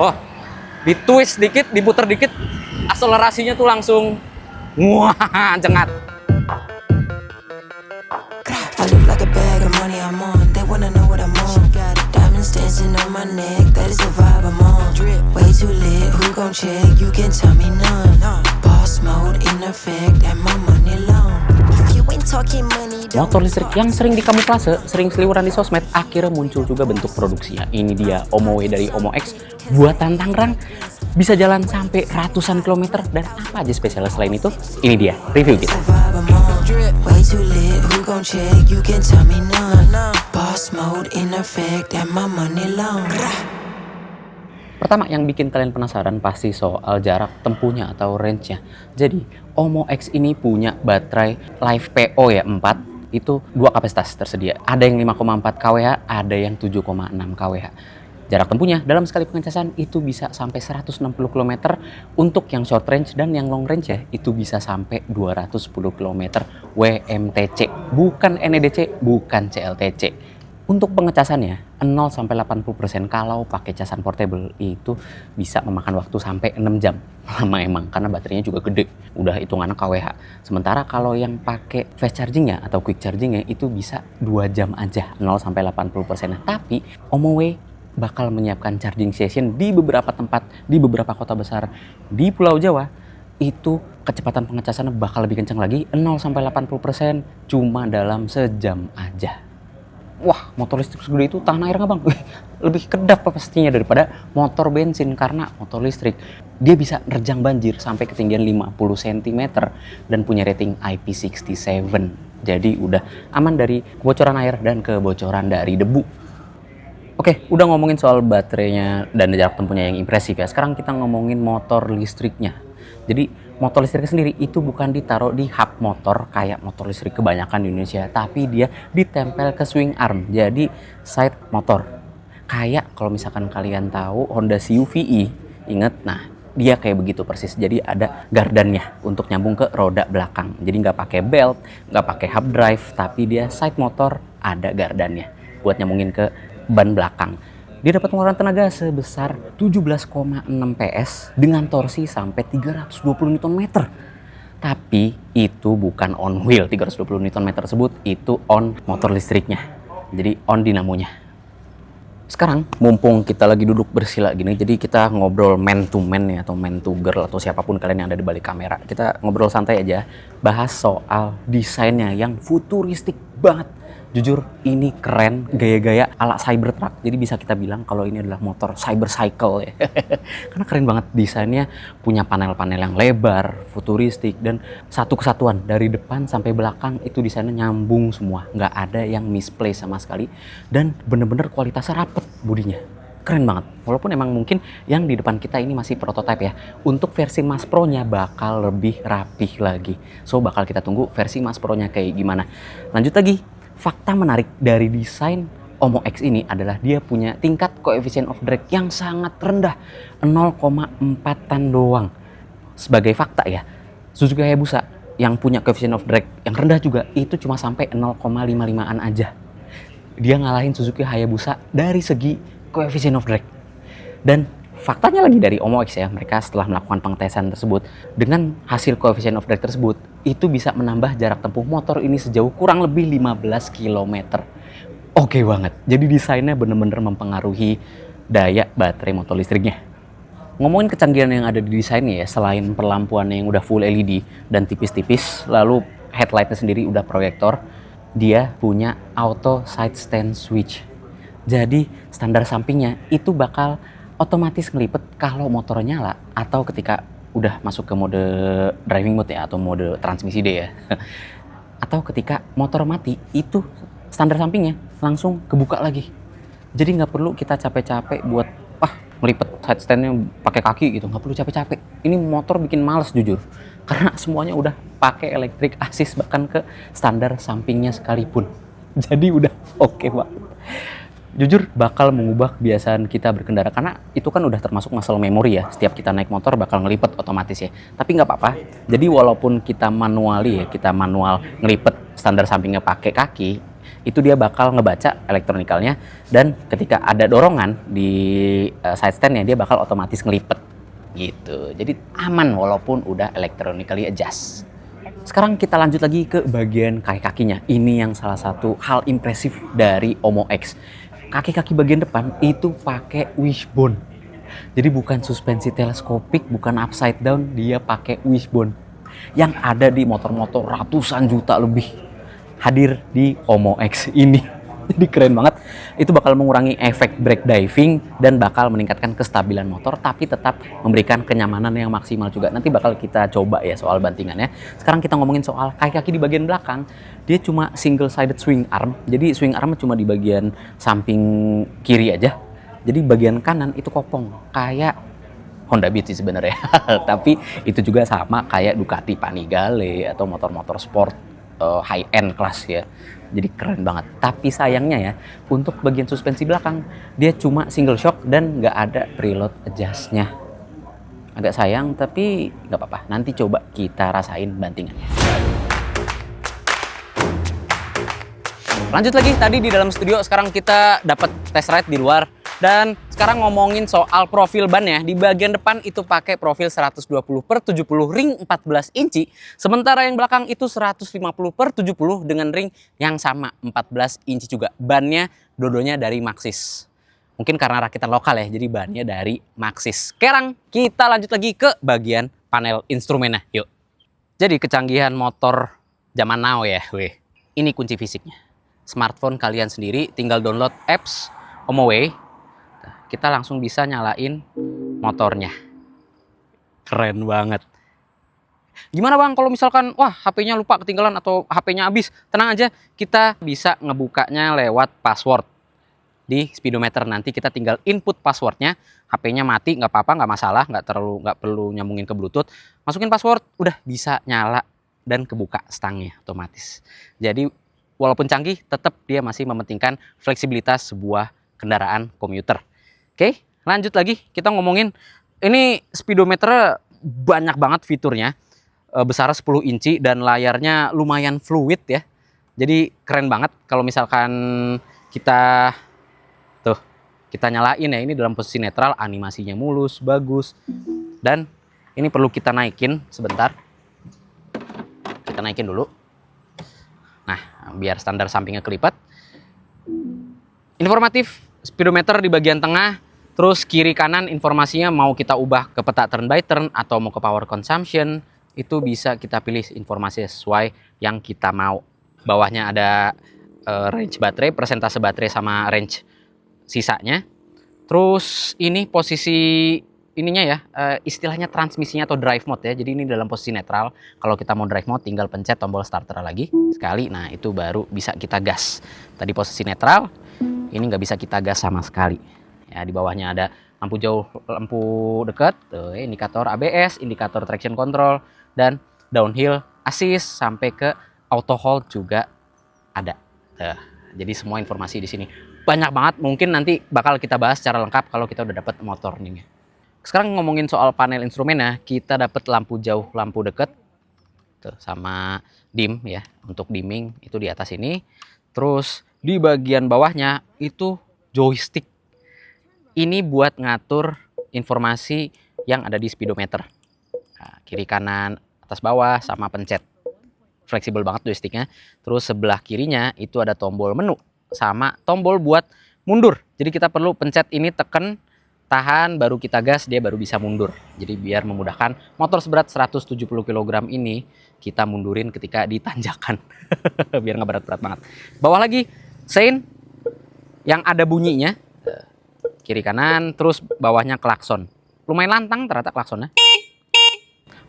Oh, ditwist dikit, diputer dikit, akselerasinya tuh langsung wah, cengat. I look like a bag of money I'm on. They wanna know what I'm on. Got diamonds dancing on my neck. That is the vibe I'm on. Drip way too lit. Who gon' check? You can tell me none. Boss mode in effect and my money long. If you ain't talking money, Motor listrik yang sering dikamuflase, sering seliweran di sosmed, akhirnya muncul juga bentuk produksinya. Ini dia Omo W dari Omo X, buatan Tangerang, bisa jalan sampai ratusan kilometer. Dan apa aja spesialnya selain itu? Ini dia review kita. vibe I'm on. Drip way too lit. Who gon' check? You can tell me none. Boss mode in effect and my money long. Pertama yang bikin kalian penasaran pasti soal jarak tempuhnya atau range-nya. Jadi Omo X ini punya baterai Live PO ya 4. Itu dua kapasitas tersedia. Ada yang 5,4 kWh, ada yang 7,6 kWh. Jarak tempuhnya dalam sekali pengecasan itu bisa sampai 160 km untuk yang short range, dan yang long range ya itu bisa sampai 210 km WMTC. Bukan NEDC, bukan CLTC. Untuk pengecasannya 0 sampai 80% kalau pakai casan portable itu bisa memakan waktu sampai 6 jam. Lama emang karena baterainya juga gede. Udah hitungannya kWh. Sementara kalau yang pakai fast chargingnya atau quick chargingnya itu bisa 2 jam aja 0 sampai 80%. Nah, tapi Omo W bakal menyiapkan charging station di beberapa tempat, di beberapa kota besar di Pulau Jawa. Itu kecepatan pengecasannya bakal lebih kencang lagi, 0 sampai 80% cuma dalam sejam aja. Wah, motor listrik segede itu tahan air nggak bang? Lebih kedap pastinya daripada motor bensin, karena motor listrik dia bisa nerjang banjir sampai ketinggian 50 cm dan punya rating IP67. Jadi udah aman dari kebocoran air dan kebocoran dari debu. Oke, udah ngomongin soal baterainya dan jarak tempuhnya yang impresif ya. Sekarang kita ngomongin motor listriknya. Jadi motor listrik sendiri itu bukan ditaruh di hub motor kayak motor listrik kebanyakan di Indonesia, tapi dia ditempel ke swing arm, jadi side motor. Kayak kalau misalkan kalian tahu Honda CUV-e, inget, nah dia kayak begitu persis. Jadi ada gardannya untuk nyambung ke roda belakang. Jadi nggak pakai belt, nggak pakai hub drive, tapi dia side motor ada gardannya buat nyambungin ke ban belakang. Dia dapat mengeluarkan tenaga sebesar 17,6 PS dengan torsi sampai 320 Nm. Tapi itu bukan on wheel 320 Nm tersebut, itu on motor listriknya. Jadi on dinamonya. Sekarang mumpung kita lagi duduk bersila gini, jadi kita ngobrol man to man ya, atau man to girl, atau siapapun kalian yang ada di balik kamera. Kita ngobrol santai aja, bahas soal desainnya yang futuristik banget. Jujur ini keren, gaya-gaya ala Cybertruck. Jadi bisa kita bilang kalau ini adalah motor cybercycle ya. Karena keren banget desainnya, punya panel-panel yang lebar, futuristik, dan satu kesatuan dari depan sampai belakang itu desainnya nyambung semua. Nggak ada yang misplaced sama sekali, dan bener-bener kualitasnya rapet bodinya. Keren banget. Walaupun emang mungkin yang di depan kita ini masih prototipe ya. Untuk versi Mass Pro-nya bakal lebih rapih lagi. So bakal kita tunggu versi Mass Pro-nya kayak gimana. Lanjut lagi. Fakta menarik dari desain Omo X ini adalah dia punya tingkat coefficient of drag yang sangat rendah, 0,4 doang. Sebagai fakta ya, Suzuki Hayabusa yang punya coefficient of drag yang rendah juga itu cuma sampai 0,55an aja. Dia ngalahin Suzuki Hayabusa dari segi coefficient of drag. Dan faktanya lagi dari Omo X ya, mereka setelah melakukan pengetesan tersebut, dengan hasil coefficient of drag tersebut, itu bisa menambah jarak tempuh motor ini sejauh kurang lebih 15 km. Oke banget, jadi desainnya bener-bener mempengaruhi daya baterai motor listriknya. Ngomongin kecanggihan yang ada di desainnya ya, selain perlampuannya yang udah full LED dan tipis-tipis, lalu headlightnya sendiri udah proyektor, dia punya auto side stand switch. Jadi standar sampingnya itu bakal otomatis ngelipet kalau motornya nyala atau ketika udah masuk ke mode driving mode ya, atau mode transmisi D ya. Atau ketika motor mati, itu standar sampingnya langsung kebuka lagi. Jadi nggak perlu kita capek-capek buat ngelipet side standnya pakai kaki gitu, nggak perlu capek-capek. Ini motor bikin males jujur, karena semuanya udah pakai electric assist bahkan ke standar sampingnya sekalipun. Jadi udah oke banget. Jujur bakal mengubah kebiasaan kita berkendara, karena itu kan udah termasuk muscle memory ya, setiap kita naik motor bakal ngelipet otomatis ya. Tapi nggak apa-apa, jadi walaupun kita manual ngelipet standar sampingnya pakai kaki, itu dia bakal ngebaca elektronikalnya, dan ketika ada dorongan di side stand-nya dia bakal otomatis ngelipet gitu. Jadi aman walaupun udah electronically adjust. Sekarang kita lanjut lagi ke bagian kaki-kakinya. Ini yang salah satu hal impresif dari Omo X. Kaki-kaki bagian depan itu pakai wishbone. Jadi bukan suspensi teleskopik, bukan upside down, dia pakai wishbone. Yang ada di motor-motor ratusan juta lebih hadir di Omo X ini. Jadi keren banget. Itu bakal mengurangi efek brake diving dan bakal meningkatkan kestabilan motor, tapi tetap memberikan kenyamanan yang maksimal juga. Nanti bakal kita coba ya soal bantingannya. Sekarang kita ngomongin soal kaki-kaki di bagian belakang. Dia cuma single sided swing arm. Jadi swing arm cuma di bagian samping kiri aja. Jadi bagian kanan itu kopong kayak Honda Beat sih sebenarnya. Tapi itu juga sama kayak Ducati Panigale atau motor-motor sport high end kelas ya. Jadi keren banget. Tapi sayangnya ya, untuk bagian suspensi belakang dia cuma single shock dan nggak ada preload adjust-nya. Agak sayang, tapi nggak apa-apa. Nanti coba kita rasain bantingannya. Lanjut lagi, tadi di dalam studio, sekarang kita dapat test ride di luar. Dan sekarang ngomongin soal profil ban ya. Di bagian depan itu pakai profil 120/70 ring 14 inci. Sementara yang belakang itu 150/70 dengan ring yang sama 14 inci juga. Bannya dodonya dari Maxxis. Mungkin karena rakitan lokal ya, jadi bannya dari Maxxis. Sekarang kita lanjut lagi ke bagian panel instrumennya. Yuk. Jadi kecanggihan motor zaman now ya, weh. Ini kunci fisiknya. Smartphone kalian sendiri tinggal download apps OmoWay. Kita langsung bisa nyalain motornya. Keren banget. Gimana bang kalau misalkan wah HP-nya lupa ketinggalan atau HP-nya habis? Tenang aja, kita bisa ngebukanya lewat password di speedometer. Nanti kita tinggal input passwordnya. HP-nya mati nggak apa-apa, nggak masalah, nggak perlu nyambungin ke Bluetooth. Masukin password, udah bisa nyala dan kebuka stangnya otomatis. Jadi walaupun canggih, tetap dia masih mementingkan fleksibilitas sebuah kendaraan komuter. Oke, lanjut lagi kita ngomongin ini speedometer banyak banget fiturnya. Besar 10 inci dan layarnya lumayan fluid ya. Jadi keren banget kalau misalkan kita nyalain ya, ini dalam posisi netral, animasinya mulus, bagus. Dan ini perlu kita naikin sebentar. Kita naikin dulu. Nah, biar standar sampingnya kelipat. Informatif speedometer di bagian tengah, terus kiri kanan informasinya mau kita ubah ke peta turn by turn atau mau ke power consumption, itu bisa kita pilih informasi sesuai yang kita mau. Bawahnya ada range baterai, persentase baterai sama range sisanya. Terus ini posisi ininya ya, istilahnya transmisinya atau drive mode ya. Jadi ini dalam posisi netral. Kalau kita mau drive mode tinggal pencet tombol starter lagi sekali. Nah itu baru bisa kita gas. Tadi posisi netral, ini nggak bisa kita gas sama sekali. Ya di bawahnya ada lampu jauh, lampu dekat, indikator ABS, indikator traction control, dan downhill assist sampai ke auto hold juga ada. Jadi semua informasi di sini banyak banget. Mungkin nanti bakal kita bahas secara lengkap kalau kita udah dapat motornya. Sekarang ngomongin soal panel instrumennya, kita dapat lampu jauh, lampu dekat, sama dim ya. Untuk dimming itu di atas ini. Terus di bagian bawahnya itu joystick. Ini buat ngatur informasi yang ada di speedometer. Nah, kiri kanan, atas bawah, sama pencet. Fleksibel banget joysticknya. Terus sebelah kirinya itu ada tombol menu sama tombol buat mundur. Jadi kita perlu pencet ini, tekan, tahan, baru kita gas, dia baru bisa mundur. Jadi biar memudahkan motor seberat 170 kg ini kita mundurin ketika ditanjakan. Biar nggak berat-berat banget. Bawah lagi sein yang ada bunyinya. Kiri kanan, terus bawahnya klakson. Lumayan lantang ternyata klaksonnya.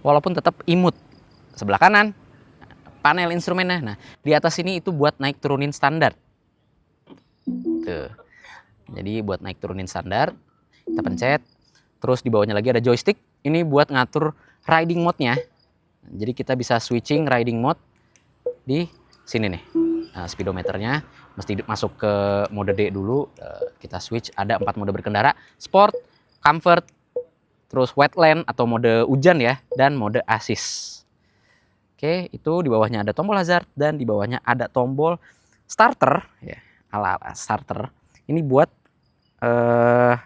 Walaupun tetap imut. Sebelah kanan panel instrumennya. Nah, di atas ini itu buat naik turunin standar. Tuh. Jadi buat naik turunin standar, kita pencet. Terus di bawahnya lagi ada joystick. Ini buat ngatur riding mode-nya. Jadi kita bisa switching riding mode di sini nih. Nah, speedometernya mesti masuk ke mode D dulu. Kita switch, ada 4 mode berkendara: sport, comfort, terus wetland atau mode hujan ya, dan mode assist. Oke, itu di bawahnya ada tombol hazard dan di bawahnya ada tombol starter ya, ala-ala starter. Ini buat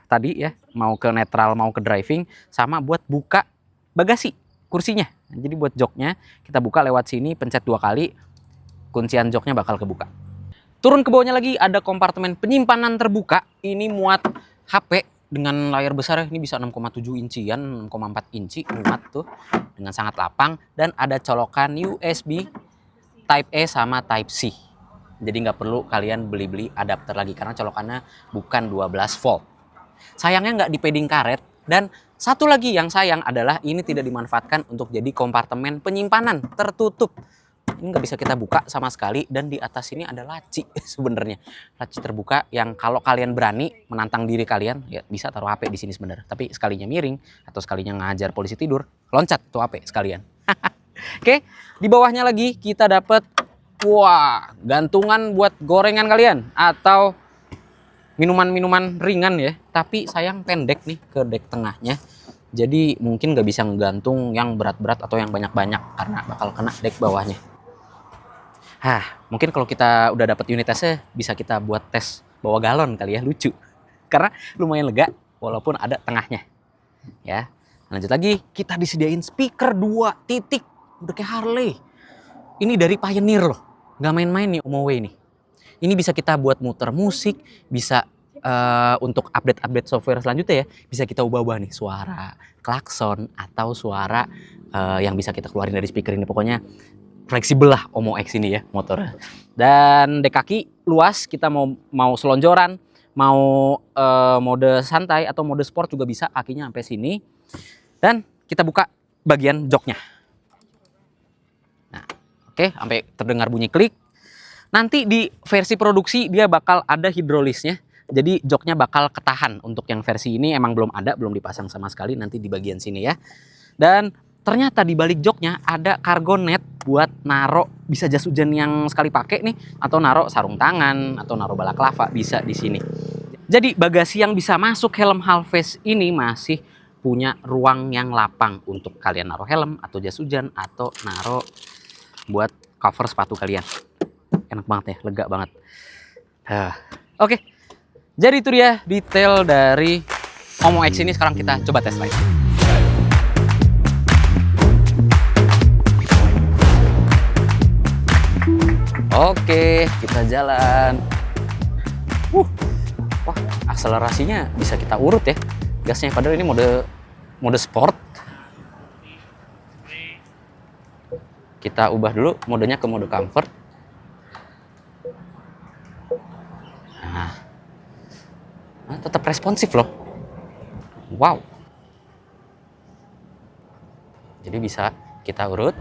tadi ya, mau ke netral, mau ke driving, sama buat buka bagasi kursinya. Jadi buat joknya kita buka lewat sini, pencet 2 kali, kuncian joknya bakal kebuka. Turun ke bawahnya lagi ada kompartemen penyimpanan terbuka. Ini muat HP dengan layar besar, ini bisa 6,7 incian, 6,4 inci muat tuh dengan sangat lapang, dan ada colokan USB Type A sama Type C. Jadi nggak perlu kalian beli-beli adapter lagi karena colokannya bukan 12 volt. Sayangnya nggak di padding karet, dan satu lagi yang sayang adalah ini tidak dimanfaatkan untuk jadi kompartemen penyimpanan tertutup. Ini nggak bisa kita buka sama sekali, dan di atas ini ada laci sebenarnya. Laci terbuka yang kalau kalian berani menantang diri kalian, ya bisa taruh HP di sini sebenarnya. Tapi sekalinya miring atau sekalinya ngajar polisi tidur, loncat tuh HP sekalian. Oke, di bawahnya lagi kita dapat gantungan buat gorengan kalian atau minuman-minuman ringan ya. Tapi sayang pendek nih ke dek tengahnya. Jadi mungkin nggak bisa ngegantung yang berat-berat atau yang banyak-banyak karena bakal kena dek bawahnya. Mungkin kalau kita udah dapat unit tesnya bisa kita buat tes bawa galon kali ya, lucu. Karena lumayan lega walaupun ada tengahnya. Ya. Lanjut lagi, kita disediain speaker 2 titik. Udah kayak Harley. Ini dari Pioneer loh. Nggak main-main nih Omoway nih. Ini bisa kita buat muter musik, bisa untuk update-update software selanjutnya ya, bisa kita ubah-ubah nih suara klakson atau suara yang bisa kita keluarin dari speaker ini. Pokoknya fleksibel lah Omo X ini ya motornya. Dan dek kaki luas, kita mau selonjoran, mau mode santai atau mode sport juga bisa, kakinya sampai sini. Dan kita buka bagian joknya. Nah, oke, sampai terdengar bunyi klik. Nanti di versi produksi dia bakal ada hidrolisnya. Jadi joknya bakal ketahan. Untuk yang versi ini emang belum ada, belum dipasang sama sekali, nanti di bagian sini ya. Dan ternyata di balik joknya ada cargo net buat naro, bisa jas hujan yang sekali pakai nih, atau naro sarung tangan, atau naro balaklava bisa di sini. Jadi bagasi yang bisa masuk helm Halface ini masih punya ruang yang lapang untuk kalian naro helm atau jas hujan atau naro buat cover sepatu kalian. Enak banget ya, lega banget. Oke. Jadi itu dia detail dari Omo X ini. Sekarang kita coba tes drive. Oke, kita jalan. Wah, akselerasinya bisa kita urut ya. Gasnya padahal ini mode sport. Kita ubah dulu modenya ke mode comfort. Nah, tetap responsif loh. Wow. Jadi bisa kita urut.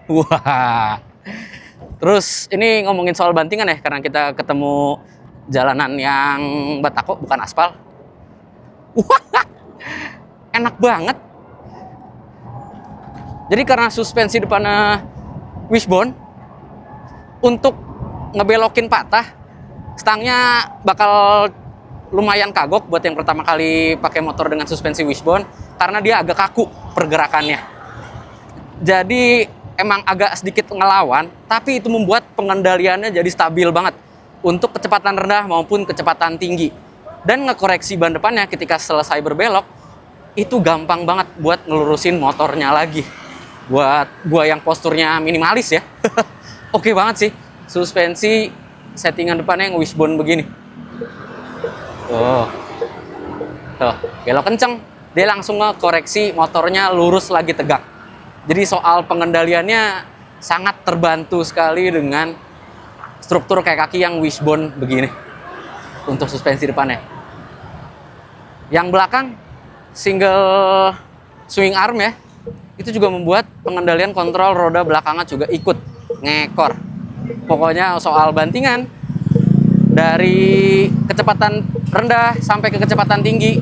Wah. Terus ini ngomongin soal bantingan ya, karena kita ketemu jalanan yang batako bukan aspal. Wah. Enak banget. Jadi karena suspensi depannya wishbone, untuk ngebelokin patah, stangnya bakal lumayan kagok buat yang pertama kali pakai motor dengan suspensi wishbone, karena dia agak kaku pergerakannya. Jadi emang agak sedikit ngelawan, tapi itu membuat pengendaliannya jadi stabil banget untuk kecepatan rendah maupun kecepatan tinggi. Dan ngekoreksi ban depannya ketika selesai berbelok, itu gampang banget buat ngelurusin motornya lagi. Buat gua yang posturnya minimalis ya, oke banget sih. Suspensi settingan depannya yang wishbone begini. Tuh, belok kenceng, dia langsung ngekoreksi motornya lurus lagi tegak. Jadi soal pengendaliannya sangat terbantu sekali dengan struktur kayak kaki yang wishbone begini untuk suspensi depannya. Yang belakang single swing arm ya, itu juga membuat pengendalian kontrol roda belakangnya juga ikut ngekor. Pokoknya soal bantingan dari kecepatan rendah sampai ke kecepatan tinggi,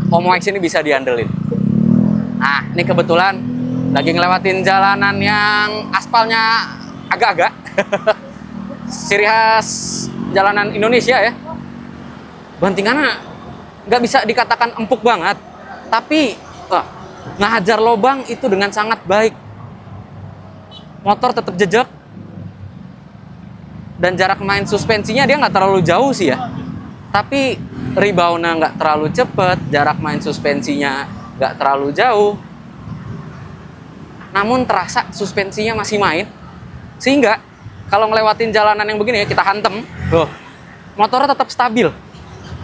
Omo X ini bisa diandelin. Nah, ini kebetulan lagi ngelewatin jalanan yang aspalnya agak-agak ciri khas jalanan Indonesia ya. Bantingannya nggak bisa dikatakan empuk banget, tapi Ngajar lobang itu dengan sangat baik. Motor tetap jejak. Dan jarak main suspensinya dia nggak terlalu jauh sih ya. Tapi rebound-nya nggak terlalu cepet, jarak main suspensinya nggak terlalu jauh. Namun terasa suspensinya masih main. Sehingga kalau ngelewatin jalanan yang begini ya, kita hantem, loh, motornya tetap stabil.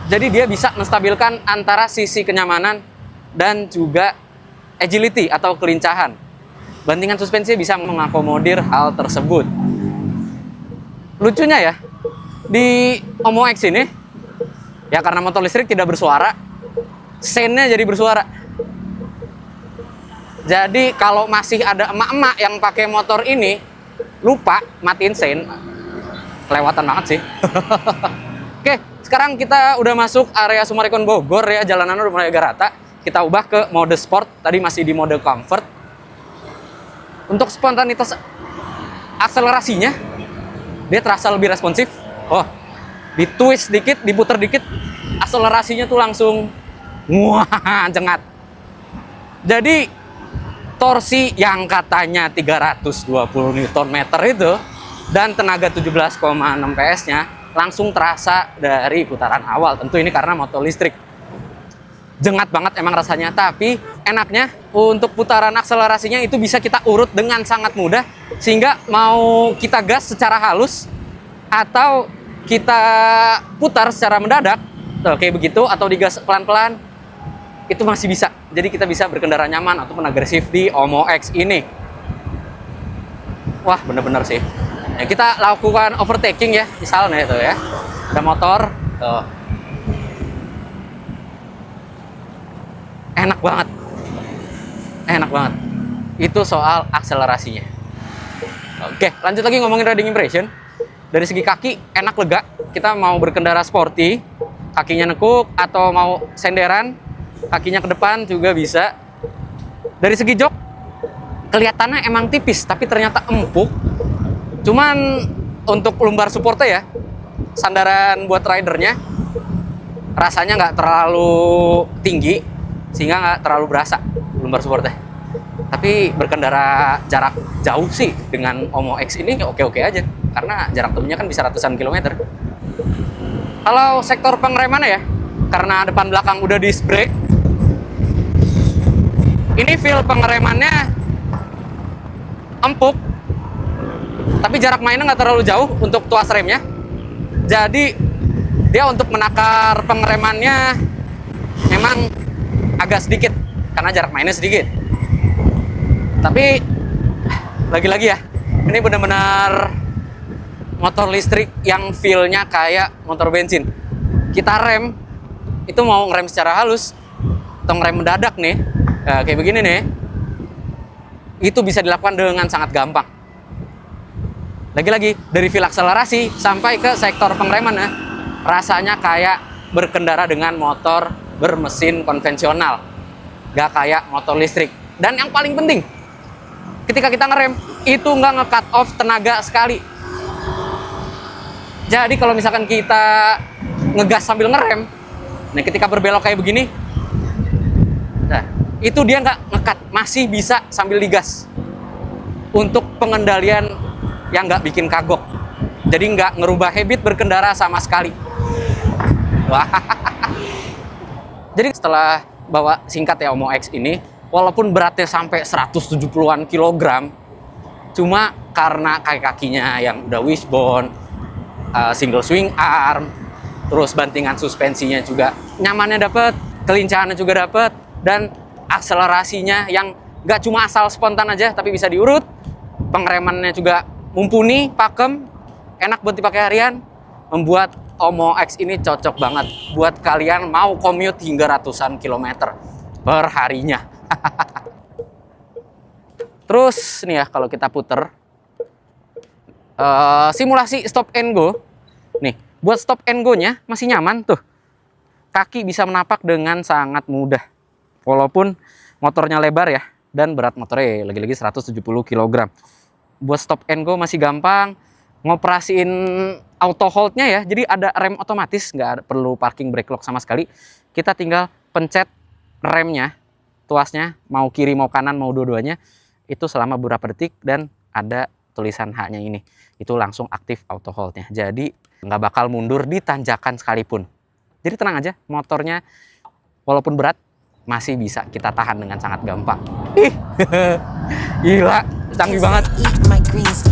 Jadi dia bisa menstabilkan antara sisi kenyamanan dan juga agility atau kelincahan. Bantingan suspensi bisa mengakomodir hal tersebut. Lucunya ya, di Omo X ini, ya karena motor listrik tidak bersuara, sennya jadi bersuara. Jadi kalau masih ada emak-emak yang pakai motor ini, lupa matiin sen, kelewatan banget sih. Oke, sekarang kita udah masuk area Summarecon Bogor ya, jalanan udah mulai agak rata. Kita ubah ke mode sport, tadi masih di mode comfort. Untuk spontanitas akselerasinya, dia terasa lebih responsif. Oh, di twist dikit, diputer dikit, akselerasinya tuh langsung wah, jengat. Jadi torsi yang katanya 320 Nm itu dan tenaga 17,6 PS-nya langsung terasa dari putaran awal. Tentu ini karena motor listrik. Jengat banget emang rasanya, tapi enaknya untuk putaran akselerasinya itu bisa kita urut dengan sangat mudah, sehingga mau kita gas secara halus atau kita putar secara mendadak kayak begitu, atau digas pelan-pelan, itu masih bisa. Jadi kita bisa berkendara nyaman ataupun agresif di Omo X ini. Wah, bener-bener sih. Ya, kita lakukan overtaking ya, misalnya itu ya, ada motor tuh. Enak banget. Enak banget. Itu soal akselerasinya. Oke, lanjut lagi ngomongin riding impression. Dari segi kaki, enak lega. Kita mau berkendara sporty, kakinya nekuk, atau mau senderan, kakinya ke depan juga bisa. Dari segi jok, kelihatannya emang tipis, tapi ternyata empuk. Cuman untuk lumbar supportnya ya, sandaran buat ridernya, rasanya nggak terlalu tinggi, sehingga nggak terlalu berasa lumbar supportnya. Tapi berkendara jarak jauh sih dengan Omo X ini oke-oke aja, karena jarak tempuhnya kan bisa ratusan kilometer. Kalau sektor pengeremannya ya, karena depan belakang udah disc brake, ini feel pengeremannya empuk, tapi jarak mainnya nggak terlalu jauh untuk tuas remnya. Jadi dia untuk menakar pengeremannya memang agak sedikit karena jarak mainnya sedikit. Tapi lagi-lagi ya, ini benar-benar motor listrik yang feel-nya kayak motor bensin. Kita rem itu mau ngerem secara halus atau ngerem mendadak nih, ya, kayak begini nih, itu bisa dilakukan dengan sangat gampang. Lagi-lagi dari feel akselerasi sampai ke sektor pengereman ya, rasanya kayak berkendara dengan motor bermesin konvensional, gak kayak motor listrik. Dan yang paling penting, ketika kita ngerem itu nggak nge-cut off tenaga sekali. Jadi kalau misalkan kita ngegas sambil ngerem, nah ketika berbelok kayak begini, nah itu dia nggak nge-cut, masih bisa sambil digas. Untuk pengendalian yang nggak bikin kagok, jadi nggak ngerubah habit berkendara sama sekali. Wah. Jadi setelah bawa singkat ya Omo X ini, walaupun beratnya sampai 170-an kilogram, cuma karena kakinya yang udah wishbone, single swing arm, terus bantingan suspensinya juga nyamannya dapet, kelincahannya juga dapet, dan akselerasinya yang gak cuma asal spontan aja, tapi bisa diurut, pengeremannya juga mumpuni, pakem, enak buat dipakai harian, membuat Omo X ini cocok banget buat kalian mau commute hingga ratusan kilometer per harinya. Terus nih ya, kalau kita puter simulasi stop and go nih, buat stop and go nya masih nyaman tuh, kaki bisa menapak dengan sangat mudah walaupun motornya lebar ya, dan berat motornya lagi-lagi 170 kg. Buat stop and go masih gampang, ngoperasiin auto hold-nya ya, jadi ada rem otomatis, nggak perlu parking brake lock sama sekali. Kita tinggal pencet remnya, tuasnya, mau kiri mau kanan mau dua-duanya, itu selama beberapa detik dan ada tulisan H-nya ini. Itu langsung aktif auto hold-nya. Jadi nggak bakal mundur di tanjakan sekalipun. Jadi tenang aja, motornya walaupun berat masih bisa kita tahan dengan sangat gampang. Ih, gila, canggih banget. Eat my greens,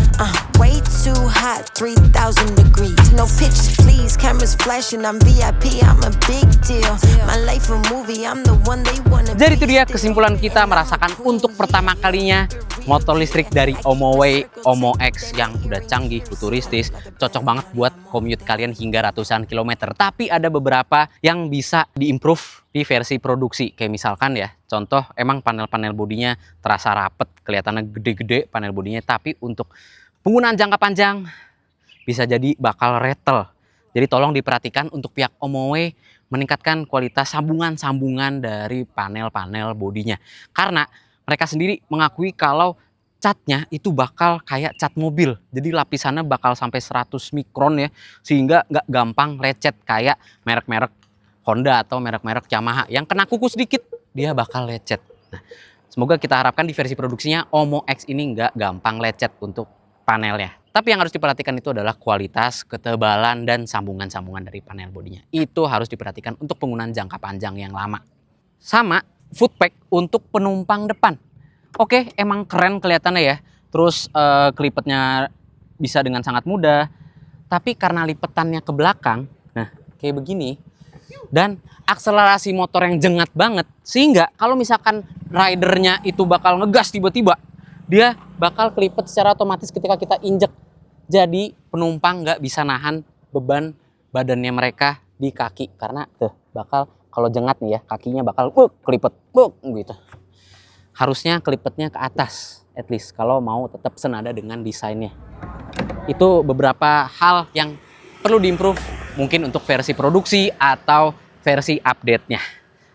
way too hot, 3,000 degrees. No pictures, please. Cameras flashing, I'm VIP, I'm a big deal. My life a movie, I'm the one they wanna Jadi itu be dia still. kesimpulan kita merasakan untuk pertama kalinya motor listrik dari OMOWay OMO X yang udah canggih, futuristis, cocok banget buat commute kalian hingga ratusan kilometer. Tapi ada beberapa yang bisa diimprove di versi produksi. Kayak misalkan ya, contoh emang panel-panel bodinya terasa rapet, kelihatannya gede-gede panel bodinya, tapi untuk penggunaan jangka panjang bisa jadi bakal rattle. Jadi tolong diperhatikan untuk pihak OMOWay meningkatkan kualitas sambungan-sambungan dari panel-panel bodinya. Karena mereka sendiri mengakui kalau catnya itu bakal kayak cat mobil. Jadi lapisannya bakal sampai 100 mikron ya. Sehingga nggak gampang lecet kayak merek-merek Honda atau merek-merek Yamaha. Yang kena kuku sedikit, dia bakal lecet. Nah, semoga kita harapkan di versi produksinya OMO X ini nggak gampang lecet untuk panelnya. Tapi yang harus diperhatikan itu adalah kualitas, ketebalan, dan sambungan-sambungan dari panel bodinya. Itu harus diperhatikan untuk penggunaan jangka panjang yang lama. Sama footpack untuk penumpang depan. Oke, emang keren kelihatannya ya. Terus kelipetnya bisa dengan sangat mudah. Tapi karena lipetannya ke belakang, nah kayak begini. Dan akselerasi motor yang jengat banget. Sehingga kalau misalkan ridernya itu bakal ngegas tiba-tiba, dia bakal kelipet secara otomatis ketika kita injek. Jadi penumpang nggak bisa nahan beban badannya mereka di kaki. Karena tuh bakal kalau jengat nih ya, kakinya bakal kelipet gitu. Harusnya kelipetnya ke atas, at least kalau mau tetap senada dengan desainnya. Itu beberapa hal yang perlu diimprove mungkin untuk versi produksi atau versi update-nya.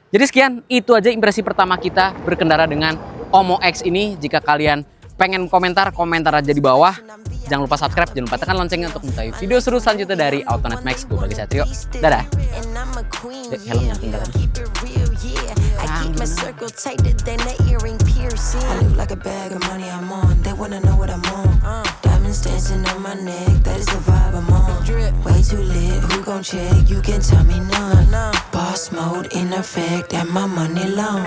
Jadi sekian, itu aja impresi pertama kita berkendara dengan OMO X ini. Jika kalian pengen komentar aja di bawah. Jangan lupa subscribe, jangan lupa tekan loncengnya untuk mengetahui video seru selanjutnya dari Autonet Max. Gue Bagas Satrio. Dadah. Helmnya tinggalan. I keep my circle tighter than the earring piercing. I look like a bag of money I'm on. They wanna know what I'm on. Diamonds dancing on my neck. That is the vibe I'm on. Way too lit. Who gon' check? You can tell me none. Boss mode in effect. And my money long.